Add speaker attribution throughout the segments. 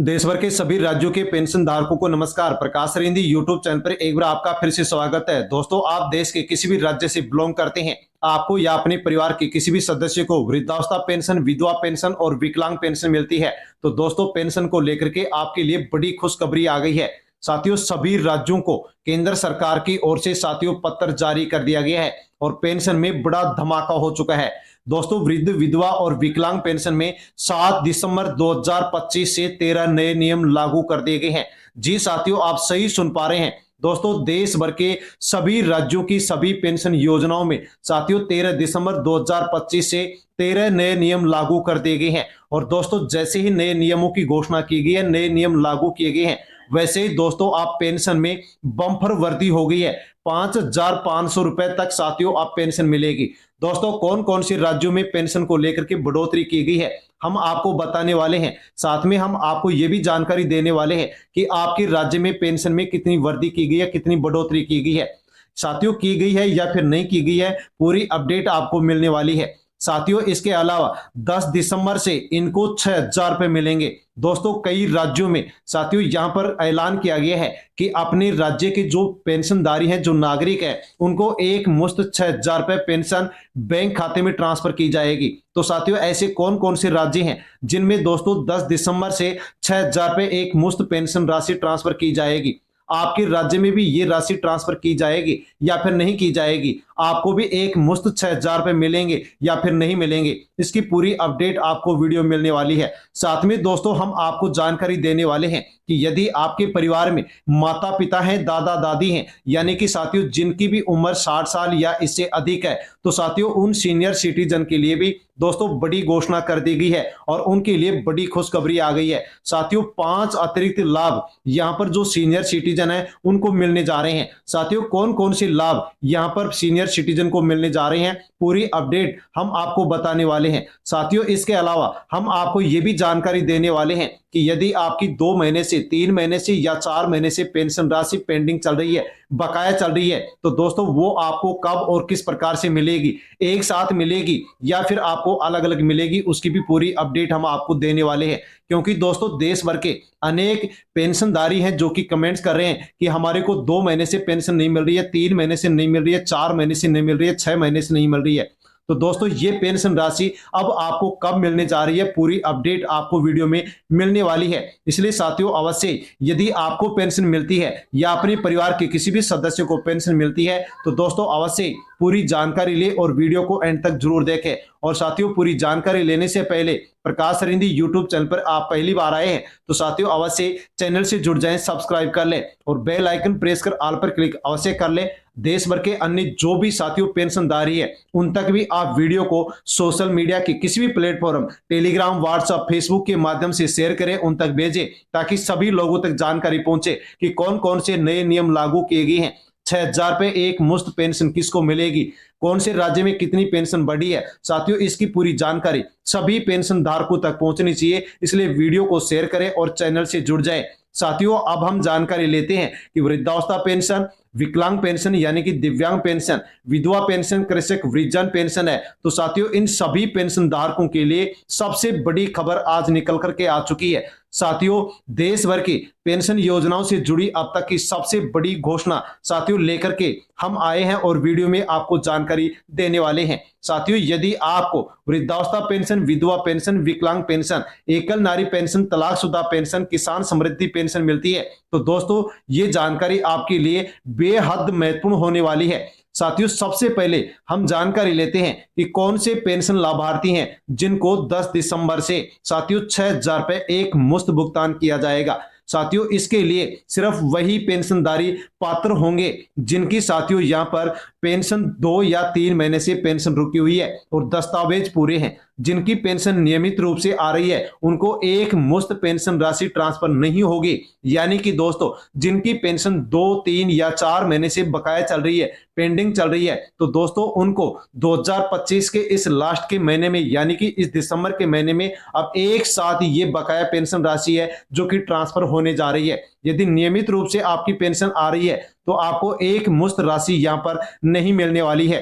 Speaker 1: देश भर के सभी राज्यों के पेंशन धारकों को नमस्कार। प्रकाश रिंदी यूट्यूब चैनल पर एक बार आपका फिर से स्वागत है। दोस्तों, आप देश के किसी भी राज्य से बिलोंग करते हैं, आपको या अपने परिवार के किसी भी सदस्य को वृद्धावस्था पेंशन, विधवा पेंशन और विकलांग पेंशन मिलती है, तो दोस्तों पेंशन को लेकर के आपके लिए बड़ी खुशखबरी आ गई है। साथियों, सभी राज्यों को केंद्र सरकार की ओर से साथियों पत्र जारी कर दिया गया है और पेंशन में बड़ा धमाका हो चुका है। दोस्तों, वृद्ध, विधवा और विकलांग पेंशन में 7 दिसंबर 2025 से 13 नए नियम लागू कर दिए गए हैं। जी साथियों, आप सही सुन पा रहे हैं। दोस्तों, देश भर के सभी राज्यों की सभी पेंशन योजनाओं में साथियों 13 दिसंबर 2025 से 13 नए नियम लागू कर दिए गए हैं। और दोस्तों, जैसे ही नए नियमों की घोषणा की गई है, नए नियम लागू किए गए हैं, वैसे ही दोस्तों आप पेंशन में बम्पर वृद्धि हो गई है। 5,500 रुपए तक साथियों आप पेंशन मिलेगी। दोस्तों, कौन कौन से राज्यों में पेंशन को लेकर के बढ़ोतरी की गई है, हम आपको बताने वाले हैं। साथ में हम आपको यह भी जानकारी देने वाले हैं कि आपके राज्य में पेंशन में कितनी वृद्धि की गई है, कितनी बढ़ोतरी की गई है। साथियों, की गई है या फिर नहीं की गई है, पूरी अपडेट आपको मिलने वाली है। साथियों, इसके अलावा 10 दिसंबर से इनको 6,000 रुपए मिलेंगे। दोस्तों, कई राज्यों में साथियों यहां पर ऐलान किया गया है कि अपने राज्य के जो पेंशनधारी हैं, जो नागरिक है, उनको एक मुश्त 6,000 रुपए पेंशन बैंक खाते में ट्रांसफर की जाएगी। तो साथियों, ऐसे कौन कौन से राज्य हैं जिनमें दोस्तों 10 दिसंबर से 6,000 रुपए एक मुश्त पेंशन राशि ट्रांसफर की जाएगी? आपके राज्य में भी ये राशि ट्रांसफर की जाएगी या फिर नहीं की जाएगी? आपको भी एक मुश्त 6,000 रुपए मिलेंगे या फिर नहीं मिलेंगे? इसकी पूरी अपडेट आपको वीडियो मिलने वाली है। साथ में दोस्तों हम आपको जानकारी देने वाले हैं कि यदि आपके परिवार में माता पिता हैं, दादा दादी हैं, यानी कि साथियों जिनकी भी उम्र 60 साल या इससे अधिक है, तो साथियों उन सीनियर सिटीजन के लिए भी दोस्तों बड़ी घोषणा कर दी गई है और उनके लिए बड़ी खुशखबरी आ गई है। साथियों, 5 अतिरिक्त लाभ यहां पर जो सीनियर सिटीजन है उनको मिलने जा रहे हैं। साथियों, कौन कौन से लाभ यहां पर सीनियर सिटीजन को मिलने जा रहे हैं, पूरी अपडेट हम आपको बताने वाले हैं। साथियों, इसके अलावा हम आपको यह भी जानकारी देने वाले हैं कि यदि आपकी 2 महीने से, 3 महीने से या 4 महीने से पेंशन राशि पेंडिंग चल रही है, बकाया चल रही है, तो दोस्तों वो आपको कब और किस प्रकार से मिलेगी, एक साथ मिलेगी या फिर आपको अलग अलग मिलेगी, उसकी भी पूरी अपडेट हम आपको देने वाले हैं। क्योंकि दोस्तों देश भर के अनेक पेंशनधारी हैं जो कि कमेंट्स कर रहे हैं कि हमारे को 2 महीने से पेंशन नहीं मिल रही है, 3 महीने से नहीं मिल रही है, 4 महीने से नहीं मिल रही है, 6 महीने से नहीं मिल रही है। तो दोस्तों ये पेंशन राशि अब आपको कब मिलने जा रही है, पूरी अपडेट आपको वीडियो में मिलने वाली है। इसलिए साथियों, अवश्य यदि आपको पेंशन मिलती है या अपने परिवार के किसी भी सदस्य को पेंशन मिलती है, तो दोस्तों अवश्य पूरी जानकारी ले और वीडियो को एंड तक जरूर देखें। और साथियों, पूरी जानकारी लेने से पहले प्रकाश रिंदी यूट्यूब चैनल पर आप पहली बार आए हैं तो साथियों अवश्य चैनल से जुड़ जाएं, सब्सक्राइब कर लें और बेल आइकन प्रेस कर ऑल पर क्लिक अवश्य कर लें। देश भर के अन्य जो भी साथियों पेंशनधारी है उन तक भी आप वीडियो को सोशल मीडिया के किसी भी प्लेटफॉर्म, टेलीग्राम, व्हाट्सएप, फेसबुक के माध्यम से शेयर करें, उन तक भेजें, ताकि सभी लोगों तक जानकारी पहुंचे कि कौन कौन से नए नियम लागू किए गए हैं। 6,000 रुपए एक मुश्त पेंशन किसको मिलेगी, कौन से राज्य में कितनी पेंशन बढ़ी है। साथियों, इसकी पूरी जानकारी सभी पेंशन धारकों तक पहुंचनी चाहिए, इसलिए वीडियो को शेयर करें और चैनल से जुड़ जाएं। साथियों, अब हम जानकारी लेते हैं कि वृद्धावस्था पेंशन, विकलांग पेंशन यानी कि दिव्यांग पेंशन, विधवा पेंशन, कृषक वृद्धजन पेंशन है। तो साथियों, इन सभी पेंशन धारकों के लिए सबसे बड़ी खबर आज निकल करके आ चुकी है। साथियों, देश भर की पेंशन योजनाओं से जुड़ी अब तक की सबसे बड़ी घोषणा साथियों लेकर के हम आए हैं और वीडियो में आपको जानकारी देने वाले हैं। साथियों, यदि आपको वृद्धावस्था पेंशन, विधवा पेंशन, विकलांग पेंशन, एकल नारी पेंशन, तलाकशुदा पेंशन, किसान समृद्धि पेंशन मिलती है, तो दोस्तों ये जानकारी आपके लिए बेहद महत्वपूर्ण होने वाली है। साथियों, सबसे पहले हम जानकारी लेते हैं कि कौन से पेंशन लाभार्थी हैं जिनको 10 दिसंबर से साथियों 6,000 रुपए एक मुश्त भुगतान किया जाएगा। साथियों, इसके लिए सिर्फ वही पेंशनधारी पात्र होंगे जिनकी साथियों यहां पर पेंशन 2 या 3 महीने से पेंशन रुकी हुई है और दस्तावेज पूरे हैं। जिनकी पेंशन नियमित रूप से आ रही है उनको एक मुश्त पेंशन राशि ट्रांसफर नहीं होगी, यानी कि दोस्तों जिनकी पेंशन 2, 3 या 4 महीने से बकाया चल रही है, पेंडिंग चल रही है, तो दोस्तों उनको 2025 के इस लास्ट के महीने में यानी कि इस दिसंबर के महीने में अब एक साथ ये बकाया पेंशन राशि है जो कि ट्रांसफर होने जा रही है। यदि नियमित रूप से आपकी पेंशन आ रही है तो आपको एक मुश्त राशि यहां पर नहीं मिलने वाली है,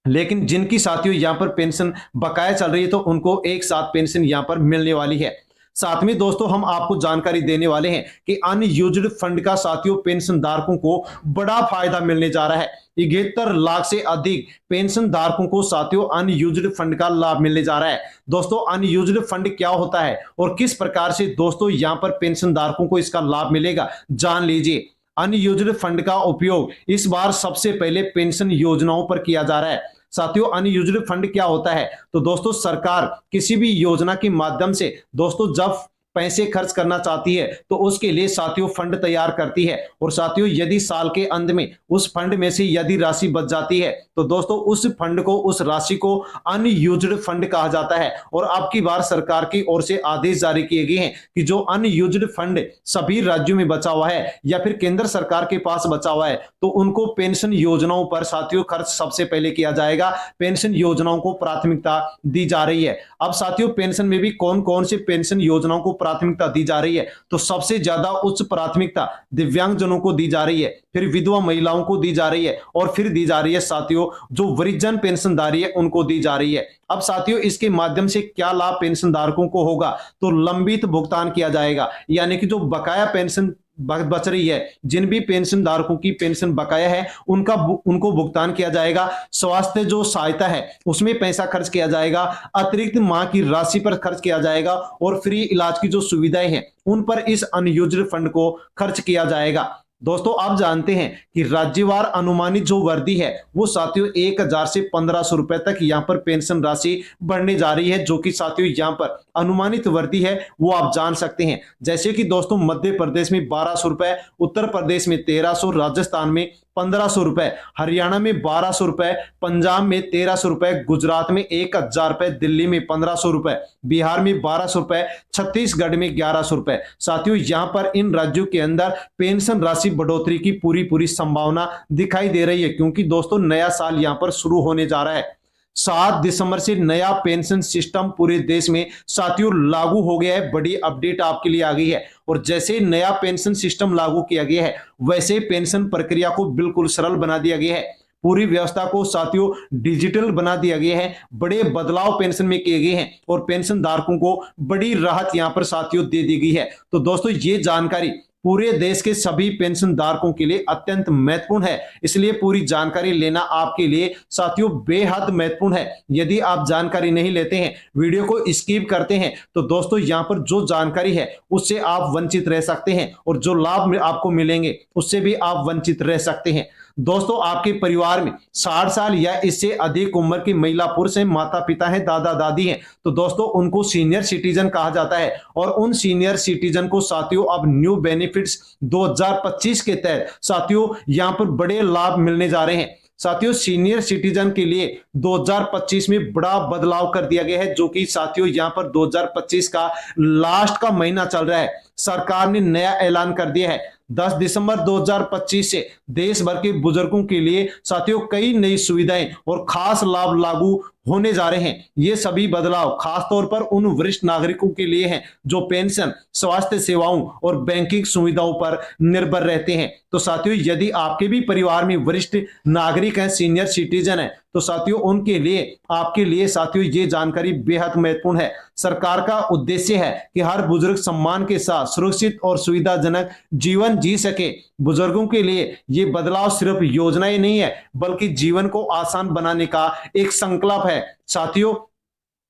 Speaker 1: लेकिन जिनकी साथियों यहां पर पेंशन बकाया चल रही है तो उनको एक साथ पेंशन यहां पर मिलने वाली है। साथ में दोस्तों हम आपको जानकारी देने वाले हैं कि अनयूज्ड फंड का साथियों पेंशन धारकों को बड़ा फायदा मिलने जा रहा है। 71 लाख से अधिक पेंशन धारकों को साथियों अनयूज्ड फंड का लाभ मिलने जा रहा है। दोस्तों अनयूज्ड फंड क्या होता है और किस प्रकार से दोस्तों यहां पर पेंशन धारकों को इसका लाभ मिलेगा, जान लीजिए। अनयूज्ड फंड का उपयोग इस बार सबसे पहले पेंशन योजनाओं पर किया जा रहा है। साथियों अनयूज्ड फंड क्या होता है, तो दोस्तों सरकार किसी भी योजना के माध्यम से दोस्तों जब पैसे खर्च करना चाहती है तो उसके लिए साथियों फंड तैयार करती है। और साथियों यदि साल के अंत में उस फंड में से यदि राशि बच जाती है तो दोस्तों उस फंड को, उस राशि को अनयूज्ड फंड कहा जाता है। और अब की बार सरकार की ओर से आदेश जारी किए गए हैं कि जो अनयूज्ड फंड सभी राज्यों में बचा हुआ है या फिर केंद्र सरकार के पास बचा हुआ है तो उनको पेंशन योजनाओं पर साथियों खर्च सबसे पहले किया जाएगा। पेंशन योजनाओं को प्राथमिकता दी जा रही है। अब साथियों पेंशन में भी कौन कौन से पेंशन योजनाओं को प्राथमिकता दी जा रही है, तो सबसे ज्यादा उच्च प्राथमिकता दिव्यांगजनों को दी जा रही है, फिर विधवा महिलाओं को दी जा रही है और फिर दी जा रही है साथियों जो वृद्धजन पेंशनधारी है उनको दी जा रही है। अब साथियों इसके माध्यम से क्या लाभ पेंशन धारकों को होगा, तो लंबित भुगतान किया जाएगा, यानी कि जो बकाया पेंशन बच रही है, जिन भी पेंशन धारकों की पेंशन बकाया है उनको भुगतान किया जाएगा। स्वास्थ्य जो सहायता है उसमें पैसा खर्च किया जाएगा, अतिरिक्त माह की राशि पर खर्च किया जाएगा और फ्री इलाज की जो सुविधाएं हैं उन पर इस अनयूज्ड फंड को खर्च किया जाएगा। दोस्तों आप जानते हैं कि राज्यवार अनुमानित जो वर्दी है वो साथियों 1000 से 1500 रुपए तक यहां पर पेंशन राशि बढ़ने जा रही है, जो कि साथियों यहां पर अनुमानित वर्दी है वो आप जान सकते हैं। जैसे कि दोस्तों मध्य प्रदेश में 1200 रुपए, उत्तर प्रदेश में 1300, राजस्थान में 1500 रुपए, हरियाणा में 1200 रुपए, पंजाब में 1300 रुपए, गुजरात में 1000 रुपए, दिल्ली में 1500 रुपए, बिहार में 1200 रुपए, छत्तीसगढ़ में 1100 रुपए। साथियों यहां पर इन राज्यों के अंदर पेंशन राशि बढ़ोतरी की पूरी संभावना दिखाई दे रही है, क्योंकि दोस्तों नया साल यहां पर शुरू होने जा रहा है। 7 दिसंबर से नया पेंशन सिस्टम पूरे देश में साथियों लागू हो गया है। बड़ी अपडेट आपके लिए आ गई है। और जैसे नया पेंशन सिस्टम लागू किया गया है वैसे पेंशन प्रक्रिया को बिल्कुल सरल बना दिया गया है। पूरी व्यवस्था को साथियों डिजिटल बना दिया गया है। बड़े बदलाव पेंशन में किए गए हैं और पेंशन धारकों को बड़ी राहत यहां पर साथियों दे दी गई है। तो दोस्तों ये जानकारी पूरे देश के सभी पेंशन धारकों के लिए अत्यंत महत्वपूर्ण है, इसलिए पूरी जानकारी लेना आपके लिए साथियों बेहद महत्वपूर्ण है। यदि आप जानकारी नहीं लेते हैं, वीडियो को स्किप करते हैं, तो दोस्तों यहां पर जो जानकारी है उससे आप वंचित रह सकते हैं और जो लाभ आपको मिलेंगे उससे भी आप वंचित रह सकते हैं। दोस्तों आपके परिवार में 60 साल या इससे अधिक उम्र की महिला पुरुष हैं, माता पिता हैं, दादा दादी हैं, तो दोस्तों उनको सीनियर सिटीजन कहा जाता है। और उन सीनियर सिटीजन को साथियों अब न्यू बेनिफिट्स 2025 के तहत साथियों यहां पर बड़े लाभ मिलने जा रहे हैं। साथियों सीनियर सिटीजन के लिए 2025 में बड़ा बदलाव कर दिया गया है, जो कि साथियों यहां पर 2025 का लास्ट का महीना चल रहा है। सरकार ने नया ऐलान कर दिया है 10 दिसंबर 2025 से देश भर के बुजुर्गों के लिए साथियों कई नई सुविधाएं और खास लाभ लागू होने जा रहे हैं। ये सभी बदलाव खास तौर पर उन वरिष्ठ नागरिकों के लिए हैं जो पेंशन, स्वास्थ्य सेवाओं और बैंकिंग सुविधाओं पर निर्भर रहते हैं। तो साथियों यदि आपके भी परिवार में वरिष्ठ नागरिक हैं, सीनियर सिटीजन हैं, तो साथियों उनके लिए, आपके लिए साथियों ये जानकारी बेहद महत्वपूर्ण है। सरकार का उद्देश्य है कि हर बुजुर्ग सम्मान के साथ सुरक्षित और सुविधाजनक जीवन जी सके। बुजुर्गों के लिए ये बदलाव सिर्फ योजनाएं नहीं है बल्कि जीवन को आसान बनाने का एक संकल्प है। साथियों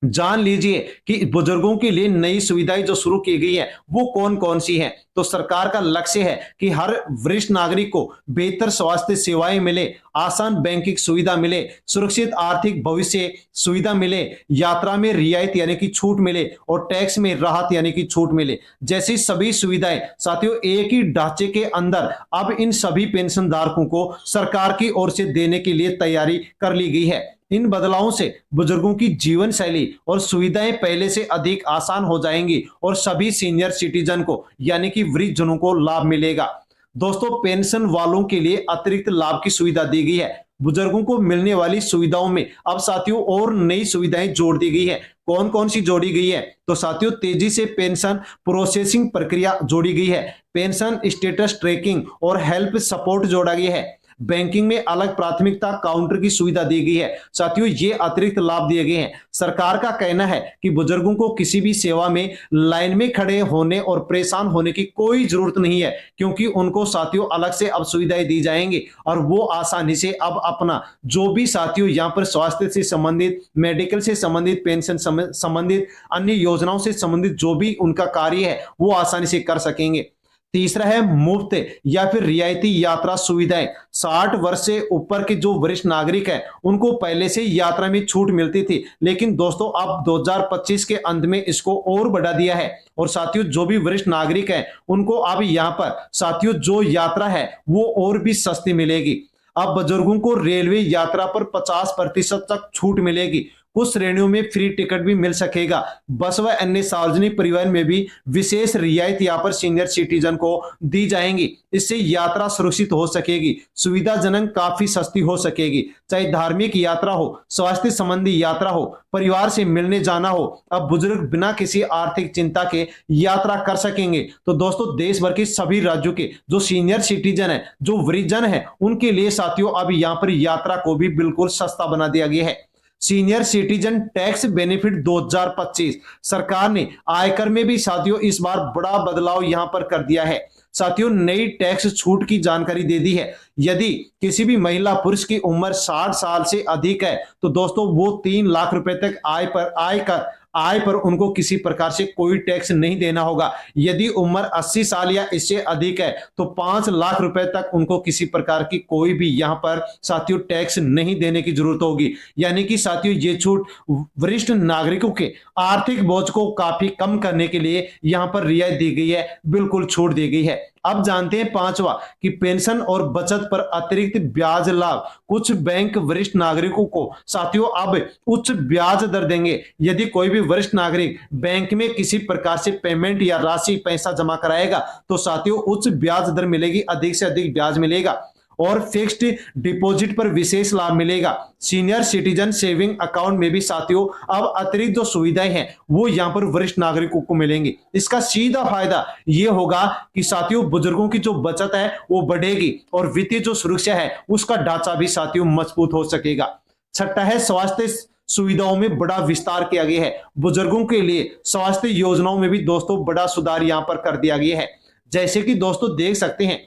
Speaker 1: जान लीजिए कि बुजुर्गों के लिए नई सुविधाएं जो शुरू की गई है वो कौन कौन सी हैं। तो सरकार का लक्ष्य है कि हर वरिष्ठ नागरिक को बेहतर स्वास्थ्य सेवाएं मिले, आसान बैंकिंग सुविधा मिले, सुरक्षित आर्थिक भविष्य सुविधा मिले, यात्रा में रियायत यानी कि छूट मिले और टैक्स में राहत यानी कि छूट मिले। जैसी सभी सुविधाएं साथियों एक ही ढांचे के अंदर अब इन सभी पेंशन धारकों को सरकार की ओर से देने के लिए तैयारी कर ली गई है। इन बदलावों से बुजुर्गों की जीवन शैली और सुविधाएं पहले से अधिक आसान हो जाएंगी और सभी सीनियर सिटीजन को यानी कि वृद्धजनों को लाभ मिलेगा। दोस्तों पेंशन वालों के लिए अतिरिक्त लाभ की सुविधा दी गई है। बुजुर्गों को मिलने वाली सुविधाओं में अब साथियों और नई सुविधाएं जोड़ दी गई है। कौन कौन सी जोड़ी गई है, तो साथियों तेजी से पेंशन प्रोसेसिंग प्रक्रिया जोड़ी गई है, पेंशन स्टेटस ट्रैकिंग और हेल्प सपोर्ट जोड़ा गया है, बैंकिंग में अलग प्राथमिकता काउंटर की सुविधा दी गई है। साथियों, ये अतिरिक्त लाभ दिए गए हैं। सरकार का कहना है कि बुजुर्गों को किसी भी सेवा में लाइन में खड़े होने और परेशान होने की कोई जरूरत नहीं है, क्योंकि उनको साथियों अलग से अब सुविधाएं दी जाएंगी और वो आसानी से अब अपना जो भी साथियों यहाँ पर स्वास्थ्य से संबंधित, मेडिकल से संबंधित, पेंशन संबंधित, अन्य योजनाओं से संबंधित जो भी उनका कार्य है वो आसानी से कर सकेंगे। तीसरा है मुफ्त या फिर रियायती यात्रा सुविधाएं। 60 वर्ष से ऊपर के जो वरिष्ठ नागरिक हैं उनको पहले से यात्रा में छूट मिलती थी, लेकिन दोस्तों अब 2025 के अंत में इसको और बढ़ा दिया है और साथियों जो भी वरिष्ठ नागरिक हैं उनको अब यहाँ पर साथियों जो यात्रा है वो और भी सस्ती मिलेगी। अब बुजुर्गों को रेलवे यात्रा पर 50% तक छूट मिलेगी। कुछ श्रेणियों में फ्री टिकट भी मिल सकेगा। बस व अन्य सार्वजनिक परिवहन में भी विशेष रियायत यहाँ पर सीनियर सिटीजन को दी जाएंगी। इससे यात्रा सुरक्षित हो सकेगी, सुविधाजनक, काफी सस्ती हो सकेगी। चाहे धार्मिक यात्रा हो, स्वास्थ्य संबंधी यात्रा हो, परिवार से मिलने जाना हो, अब बुजुर्ग बिना किसी आर्थिक चिंता के यात्रा कर सकेंगे। तो दोस्तों देश भर के सभी राज्यों के जो सीनियर सिटीजन है, जो वृद्धजन है, उनके लिए साथियों अब यहाँ पर यात्रा को भी बिल्कुल सस्ता बना दिया गया है। सीनियर सिटीजन टैक्स बेनिफिट 2025 सरकार ने आयकर में भी साथियों इस बार बड़ा बदलाव यहां पर कर दिया है। साथियों नई टैक्स छूट की जानकारी दे दी है। यदि किसी भी महिला पुरुष की उम्र 60 साल से अधिक है तो दोस्तों वो 3 लाख रुपए तक आय पर उनको किसी प्रकार से कोई टैक्स नहीं देना होगा। यदि उम्र 80 साल या इससे अधिक है तो 5 लाख रुपए तक उनको किसी प्रकार की कोई भी यहां पर साथियों टैक्स नहीं देने की जरूरत होगी। यानी कि साथियों ये छूट वरिष्ठ नागरिकों के आर्थिक बोझ को काफी कम करने के लिए यहां पर रियायत दी गई है, बिल्कुल छूट दी गई है। अब जानते हैं पांचवा कि पेंशन और बचत पर अतिरिक्त ब्याज लाभ। कुछ बैंक वरिष्ठ नागरिकों को साथियों अब उच्च ब्याज दर देंगे। यदि कोई भी वरिष्ठ नागरिक बैंक में किसी प्रकार से पेमेंट या राशि पैसा जमा कराएगा तो साथियों उच्च ब्याज दर मिलेगी, अधिक से अधिक ब्याज मिलेगा और फिक्स्ड डिपॉजिट पर विशेष लाभ मिलेगा। सीनियर सिटीजन सेविंग अकाउंट में भी साथियों अब अतिरिक्त जो सुविधाएं हैं वो यहां पर वरिष्ठ नागरिकों को मिलेंगी। इसका सीधा फायदा ये होगा कि साथियों बुजुर्गों की जो बचत है वो बढ़ेगी और वित्तीय जो सुरक्षा है उसका ढांचा भी साथियों मजबूत हो सकेगा। छठा है स्वास्थ्य सुविधाओं में बड़ा विस्तार किया गया है। बुजुर्गों के लिए स्वास्थ्य योजनाओं में भी दोस्तों बड़ा सुधार यहां पर कर दिया गया है। जैसे कि दोस्तों देख सकते हैं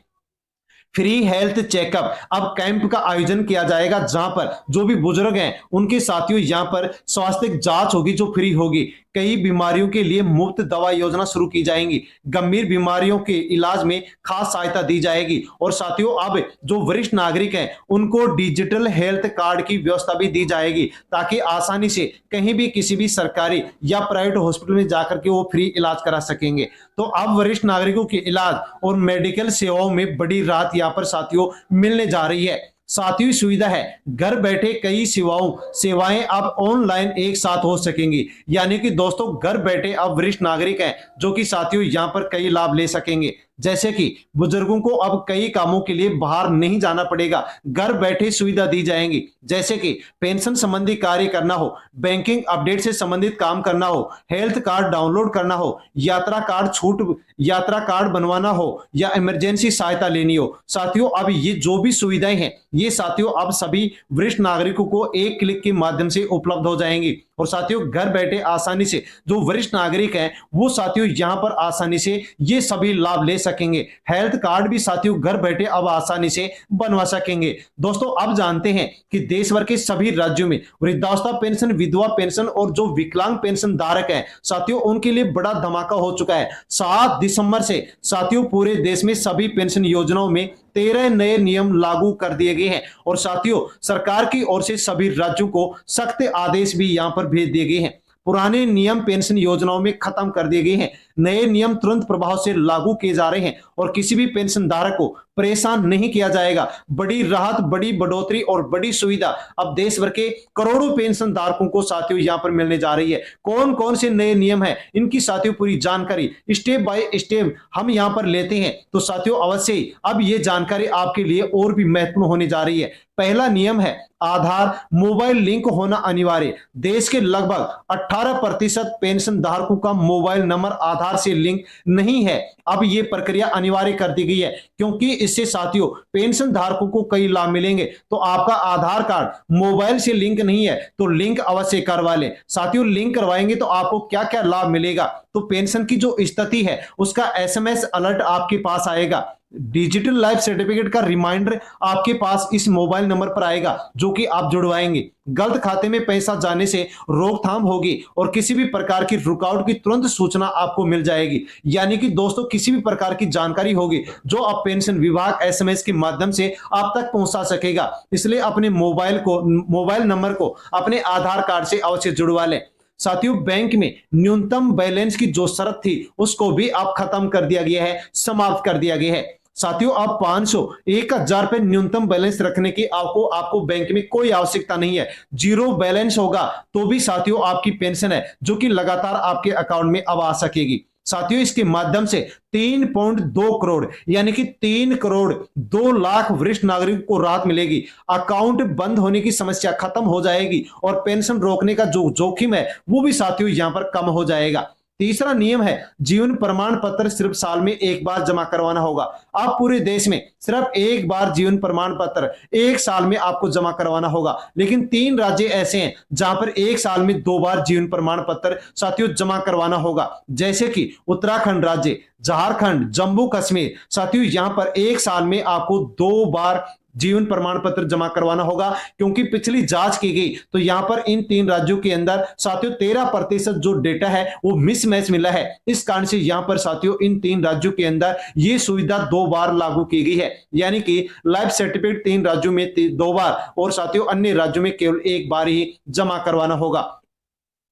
Speaker 1: फ्री हेल्थ चेकअप अब कैंप का आयोजन किया जाएगा, जहां पर जो भी बुजुर्ग हैं उनके साथियों यहां पर स्वास्थ्य जांच होगी जो फ्री होगी। कई बीमारियों के लिए मुफ्त दवा योजना शुरू की जाएंगी। गंभीर बीमारियों के इलाज में खास सहायता दी जाएगी और साथियों अब जो वरिष्ठ नागरिक हैं उनको डिजिटल हेल्थ कार्ड की व्यवस्था भी दी जाएगी, ताकि आसानी से कहीं भी किसी भी सरकारी या प्राइवेट हॉस्पिटल में जाकर के वो फ्री इलाज करा सकेंगे। तो अब वरिष्ठ नागरिकों के इलाज और मेडिकल सेवाओं में बड़ी राहत यहाँ पर साथियों मिलने जा रही है। सातवीं सुविधा है घर बैठे कई सेवाएं अब ऑनलाइन एक साथ हो सकेंगी। यानी कि दोस्तों घर बैठे अब वरिष्ठ नागरिक हैं जो कि साथियों यहां पर कई लाभ ले सकेंगे। जैसे कि बुजुर्गों को अब कई कामों के लिए बाहर नहीं जाना पड़ेगा, घर बैठे सुविधा दी जाएंगी। जैसे कि पेंशन संबंधी कार्य करना हो, बैंकिंग अपडेट से संबंधित काम करना हो, हेल्थ कार्ड डाउनलोड करना हो, यात्रा कार्ड बनवाना हो या इमरजेंसी सहायता लेनी हो। साथियों अब ये जो भी सुविधाएं हैं ये साथियों अब सभी वरिष्ठ नागरिकों को एक क्लिक के माध्यम से उपलब्ध हो जाएंगी और साथियों घर बैठे आसानी से जो वरिष्ठ नागरिक हैं वो साथियों यहां पर आसानी से ये सभी लाभ ले सकेंगे। हेल्थ कार्ड भी साथियों घर बैठे अब आसानी से बनवा सकेंगे। दोस्तों अब जानते हैं कि देश भर के सभी राज्यों में वृद्धावस्था पेंशन, विधवा पेंशन और जो विकलांग पेंशन धारक हैं साथियों उनके लिए बड़ा धमाका हो चुका है। 7 दिसंबर से साथियों पूरे देश में सभी पेंशन योजनाओं में 13 नए नियम लागू कर दिए गए हैं और साथियों सरकार की ओर से सभी राज्यों को सख्त आदेश भी यहां पर भेज दिए गए हैं। पुराने नियम पेंशन योजनाओं में खत्म कर दिए गए हैं, नए नियम तुरंत प्रभाव से लागू किए जा रहे हैं और किसी भी पेंशन धारक को परेशान नहीं किया जाएगा। बड़ी राहत, बड़ी बढ़ोतरी और बड़ी सुविधा अब देश भर के करोड़ों पेंशन धारकों को साथियों यहां पर मिलने जा रही है। कौन कौन से नए नियम है इनकी साथियों पूरी जानकारी स्टेप बाय स्टेप हम यहां पर लेते हैं, तो साथियों अवश्य ही अब ये जानकारी आपके लिए और भी महत्वपूर्ण होने जा रही है। पहला नियम है आधार मोबाइल लिंक होना अनिवार्य। देश के लगभग 18% पेंशन धारकों का मोबाइल नंबर आधार आधार से लिंक नहीं है, अब ये प्रक्रिया अनिवार्य कर दी गई है, क्योंकि इससे साथियों पेंशन धारकों को कई लाभ मिलेंगे। तो आपका आधार कार्ड मोबाइल से लिंक नहीं है तो लिंक अवश्य करवा लें। साथियों लिंक करवाएंगे तो आपको क्या क्या लाभ मिलेगा, तो पेंशन की जो स्थिति है उसका एसएमएस अलर्ट आपके पास आएगा, डिजिटल लाइफ सर्टिफिकेट का रिमाइंडर आपके पास इस मोबाइल नंबर पर आएगा जो कि आप जुड़वाएंगे। गलत खाते में पैसा जाने से रोकथाम होगी और किसी भी प्रकार की रुकावट की तुरंत सूचना आपको मिल जाएगी। यानी कि दोस्तों किसी भी प्रकार की जानकारी होगी जो आप पेंशन विभाग एसएमएस के माध्यम से आप तक पहुंचा सकेगा। इसलिए अपने मोबाइल नंबर को अपने आधार कार्ड से अवश्य जुड़वा लें। साथियों बैंक में न्यूनतम बैलेंस की जो शर्त थी उसको भी अब खत्म कर दिया गया है, समाप्त कर दिया गया है। साथियों अब 500 1000 रुपए न्यूनतम बैलेंस रखने की आपको बैंक में कोई आवश्यकता नहीं है। जीरो बैलेंस होगा तो भी साथियों आपकी पेंशन है जो कि लगातार आपके अकाउंट में अब आ सकेगी। साथियों इसके माध्यम से 3.2 करोड़ यानी कि 3 करोड़ 2 लाख वरिष्ठ नागरिकों को राहत मिलेगी। अकाउंट बंद होने की समस्या खत्म हो जाएगी और पेंशन रोकने का जो जोखिम है वो भी साथियों यहां पर कम हो जाएगा। तीसरा नियम है जीवन प्रमाण पत्र सिर्फ साल में एक बार जमा करवाना होगा। आप पूरे देश में सिर्फ एक बार जीवन प्रमाण पत्र एक साल में आपको जमा करवाना होगा, लेकिन 3 राज्य ऐसे हैं जहां पर एक साल में 2 बार जीवन प्रमाण पत्र साथियों जमा करवाना होगा, जैसे कि उत्तराखंड राज्य, झारखंड, जम्मू कश्मीर। साथियों यहां पर एक साल में आपको 2 बार जीवन प्रमाण पत्र जमा करवाना होगा, क्योंकि पिछली जांच की गई तो यहां पर इन 3 राज्यों के अंदर साथियों 13% जो डेटा है वो मिसमैच मिला है। इस कारण से यहां पर साथियों इन 3 राज्यों के अंदर ये सुविधा 2 बार लागू की गई है, यानी कि लाइफ सर्टिफिकेट 3 राज्यों में 2 बार और साथियों अन्य राज्यों में केवल एक बार ही जमा करवाना होगा।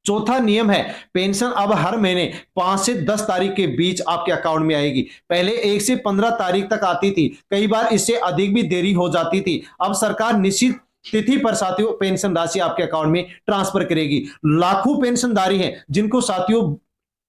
Speaker 1: चौथा नियम है पेंशन अब हर महीने 5 से 10 तारीख के बीच आपके अकाउंट में आएगी। पहले 1 से 15 तारीख तक आती थी, कई बार इससे अधिक भी देरी हो जाती थी। अब सरकार निश्चित तिथि पर साथियों पेंशन राशि आपके अकाउंट में ट्रांसफर करेगी। लाखों पेंशनधारी हैं जिनको साथियों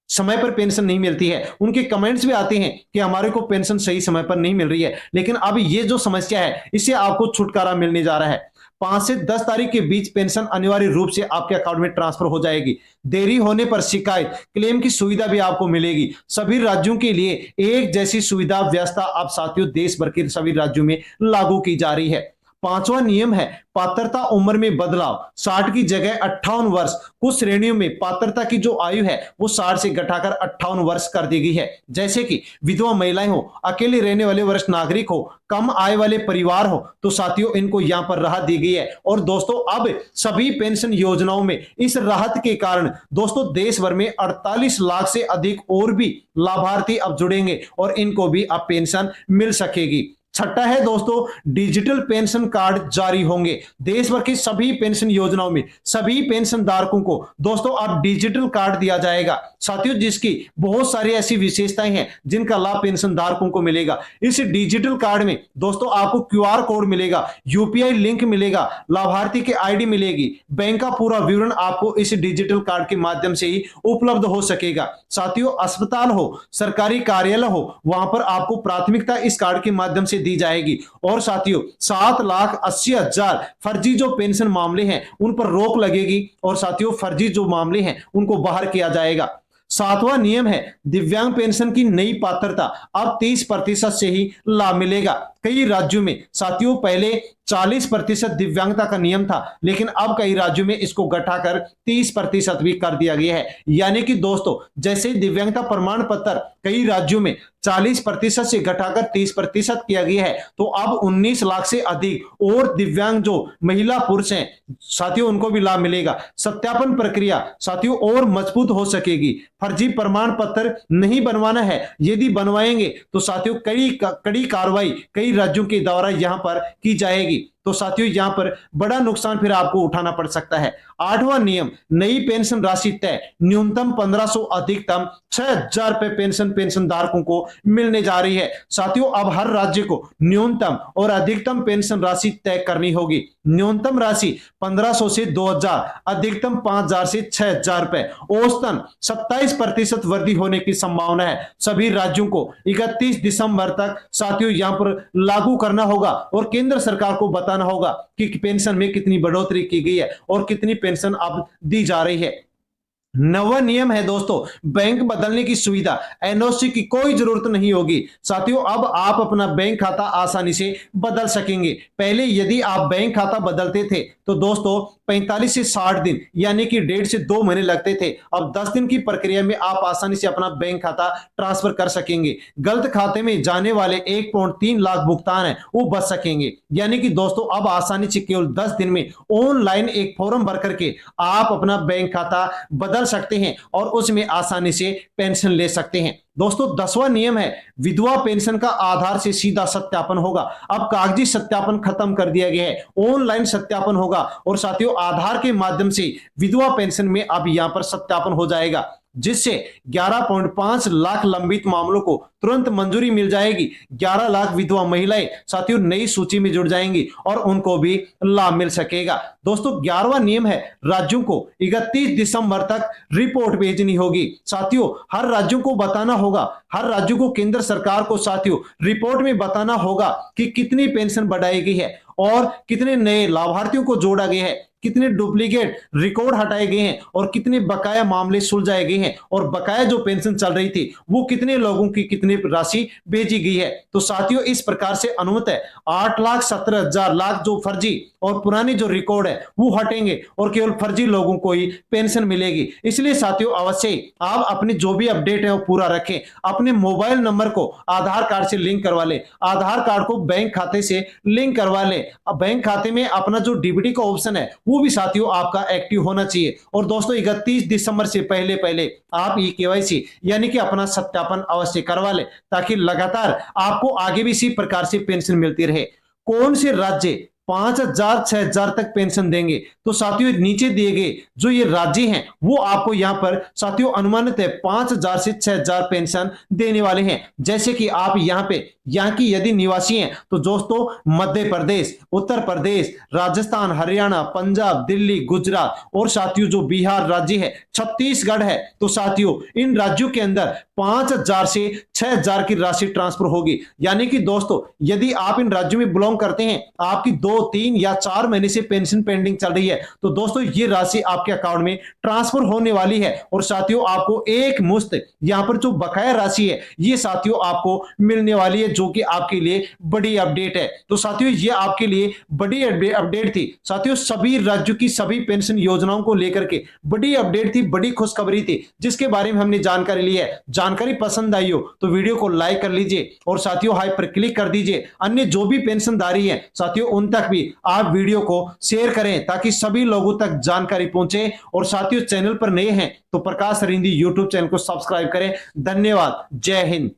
Speaker 1: समय पर पेंशन नहीं मिलती है, उनके कमेंट्स भी आते हैं कि हमारे को पेंशन सही समय पर नहीं मिल रही है, लेकिन अब ये जो समस्या है इससे आपको छुटकारा मिलने जा रहा है। 5 से 10 तारीख के बीच पेंशन अनिवार्य रूप से आपके अकाउंट में ट्रांसफर हो जाएगी। देरी होने पर शिकायत क्लेम की सुविधा भी आपको मिलेगी। सभी राज्यों के लिए एक जैसी सुविधा व्यवस्था अब साथियों देश भर के सभी राज्यों में लागू की जा रही है। 5वां नियम है पात्रता उम्र में बदलाव। 60 की जगह 58 वर्ष। कुछ श्रेणियों में पात्रता की जो आयु है वो 60 से घटाकर 58 वर्ष कर दी गई है, जैसे कि विधवा महिलाएं हो, अकेले रहने वाले वरिष्ठ नागरिक हो, कम आय वाले परिवार हो, तो साथियों इनको यहां पर राहत दी गई है। और दोस्तों अब सभी पेंशन योजनाओं में इस राहत के कारण दोस्तों देश भर में 48 लाख से अधिक और भी लाभार्थी अब जुड़ेंगे और इनको भी अब पेंशन मिल सकेगी। छठा है दोस्तों डिजिटल पेंशन कार्ड जारी होंगे। देश भर की सभी पेंशन योजनाओं में सभी पेंशन धारकों को दोस्तों अब डिजिटल कार्ड दिया जाएगा साथियों, जिसकी बहुत सारी ऐसी विशेषताएं हैं जिनका लाभ पेंशन धारकों को मिलेगा। इस डिजिटल कार्ड में दोस्तों आपको क्यूआर कोड मिलेगा, यूपीआई लिंक मिलेगा, लाभार्थी की आईडी मिलेगी, बैंक का पूरा विवरण आपको इस डिजिटल कार्ड के माध्यम से ही उपलब्ध हो सकेगा। साथियों अस्पताल हो, सरकारी कार्यालय हो, वहां पर आपको प्राथमिकता इस कार्ड के माध्यम से दी जाएगी। और साथियों 7,80,000 फर्जी जो पेंशन मामले हैं उन पर रोक लगेगी और साथियों फर्जी जो मामले हैं उनको बाहर किया जाएगा। 7वां नियम है दिव्यांग पेंशन की नई पात्रता अब 30% से ही लाभ मिलेगा। कई राज्यों में साथियों पहले 40% दिव्यांगता का नियम था, लेकिन अब कई राज्यों में इसको घटाकर 30% भी कर दिया गया है। यानी कि दोस्तों जैसे दिव्यांगता प्रमाण पत्र कई राज्यों में 40% से घटाकर 30% किया गया है, तो अब 19 लाख से अधिक और दिव्यांग जो महिला पुरुष हैं साथियों उनको भी लाभ मिलेगा। सत्यापन प्रक्रिया साथियों और मजबूत हो सकेगी। फर्जी प्रमाण पत्र नहीं बनवाना है, यदि बनवाएंगे तो साथियों कड़ी कार्रवाई कई राज्यों के द्वारा यहां पर की जाएगी, तो साथियों यहां पर बड़ा नुकसान फिर आपको उठाना पड़ सकता है। 8वां नियम नई पेंशन राशि तय, न्यूनतम 1500 अधिकतम 6,000 रुपए पेंशन धारकों को मिलने जा रही है। साथियों अब हर राज्य को न्यूनतम और अधिकतम पेंशन राशि तय करनी होगी। न्यूनतम राशि 1500 से 2,000, अधिकतम 5,000 से 6,000 रुपए। औसतन 27% वृद्धि होने की संभावना है। सभी राज्यों को 31 दिसंबर तक साथियों यहां पर लागू करना होगा और केंद्र सरकार को बताना होगा कि पेंशन में कितनी बढ़ोतरी की गई है और कितनी पेंशन अब दी जा रही है। नवा नियम है दोस्तों, बैंक बदलने की सुविधा, एनओसी की कोई जरूरत नहीं होगी। साथियों, अब आप अपना बैंक खाता आसानी से बदल सकेंगे। पहले यदि आप बैंक खाता बदलते थे तो दोस्तों 45 से 60 दिन यानी कि 1.5 से 2 महीने लगते थे। अब 10 दिन की प्रक्रिया में आप आसानी से अपना बैंक खाता ट्रांसफर कर सकेंगे। गलत खाते में जाने वाले 1.3 लाख भुगतान है वो बच सकेंगे। यानी कि दोस्तों अब आसानी से केवल 10 दिन में ऑनलाइन एक फॉर्म भर करके आप अपना बैंक खाता बदल सकते हैं और उसमें आसानी से पेंशन ले सकते हैं। दोस्तों 10वां नियम है, विधवा पेंशन का आधार से सीधा सत्यापन होगा। अब कागजी सत्यापन खत्म कर दिया गया है, ऑनलाइन सत्यापन होगा और साथियों आधार के माध्यम से विधवा पेंशन में अब यहां पर सत्यापन हो जाएगा, जिससे 11.5 लाख लंबित मामलों को तुरंत मंजूरी मिल जाएगी। 11 लाख विधवा महिलाएं साथियों नई सूची में जुड़ जाएंगी और उनको भी लाभ मिल सकेगा। दोस्तों 11वां नियम है, राज्यों को 31 दिसंबर तक रिपोर्ट भेजनी होगी। साथियों हर राज्यों को बताना होगा, हर राज्यों को केंद्र सरकार को साथियों रिपोर्ट में बताना होगा कि कितनी पेंशन बढ़ाई गई है और कितने नए लाभार्थियों को जोड़ा गया है, कितने डुप्लीकेट रिकॉर्ड हटाए गए हैं और कितने बकाया मामले सुलझाए गए हैं और बकाया जो पेंशन चल रही थी वो कितने लोगों की कितनी राशि भेजी गई है। तो साथियों इस प्रकार से अनुमत है 8,17,000 लाख जो फर्जी और पुरानी जो रिकॉर्ड है वो हटेंगे और केवल फर्जी लोगों को ही पेंशन मिलेगी। इसलिए साथियों अवश्य आप अपनी जो भी अपडेट है वो पूरा रखें। अपने मोबाइल नंबर को आधार कार्ड से लिंक करवा ले, आधार कार्ड को बैंक खाते से लिंक करवा ले। अब बैंक खाते में अपना जो डीबीटी का ऑप्शन है वो भी साथियों आपका एक्टिव होना चाहिए। और दोस्तों 31 दिसंबर से पहले पहले आप ई केवाईसी यानी कि अपना सत्यापन अवश्य करवा ले, ताकि लगातार आपको आगे भी इसी प्रकार से पेंशन मिलती रहे। कौन से राज्य 5,000 6,000 तक पेंशन देंगे, तो साथियों नीचे दिए गए जो ये राज्य हैं वो आपको यहाँ पर साथियों अनुमानित है 5,000 से 6,000 पेंशन देने वाले हैं। जैसे कि आप यहाँ पे यहाँ की यदि निवासी हैं तो दोस्तों मध्य प्रदेश, उत्तर प्रदेश, राजस्थान, हरियाणा, पंजाब, दिल्ली, गुजरात और साथियों जो बिहार राज्य है, छत्तीसगढ़ है, तो साथियों इन राज्यों के अंदर 5,000 से 6,000 की राशि ट्रांसफर होगी। यानी कि दोस्तों यदि आप इन राज्यों में बिलोंग करते हैं, आपकी 2 3 या 4 महीने से पेंशन पेंडिंग चल रही है, तो दोस्तों ये राशि आपके अकाउंट में ट्रांसफर होने वाली है और साथियों आपको एक मुश्त यहां पर जो बकाया राशि है ये साथियों आपको मिलने वाली है, जो कि आपके लिए बड़ी अपडेट है। तो साथियों ये आपके लिए बड़ी अपडेट थी। साथियों सभी राज्यों की सभी पेंशन योजनाओं को लेकर के बड़ी अपडेट थी, बड़ी खुशखबरी थी, जिसके बारे में हमने जानकारी ली है। जानकारी पसंद आई हो तो वीडियो को लाइक कर लीजिए और साथियों हाई पर क्लिक कर दीजिए। अन्य जो भी पेंशनधारी है साथियों उन तक भी आप वीडियो को शेयर करें ताकि सभी लोगों तक जानकारी पहुंचे। और साथियों चैनल पर नए हैं तो प्रकाश रिंदी यूट्यूब चैनल को सब्सक्राइब करें। धन्यवाद। जय हिंद।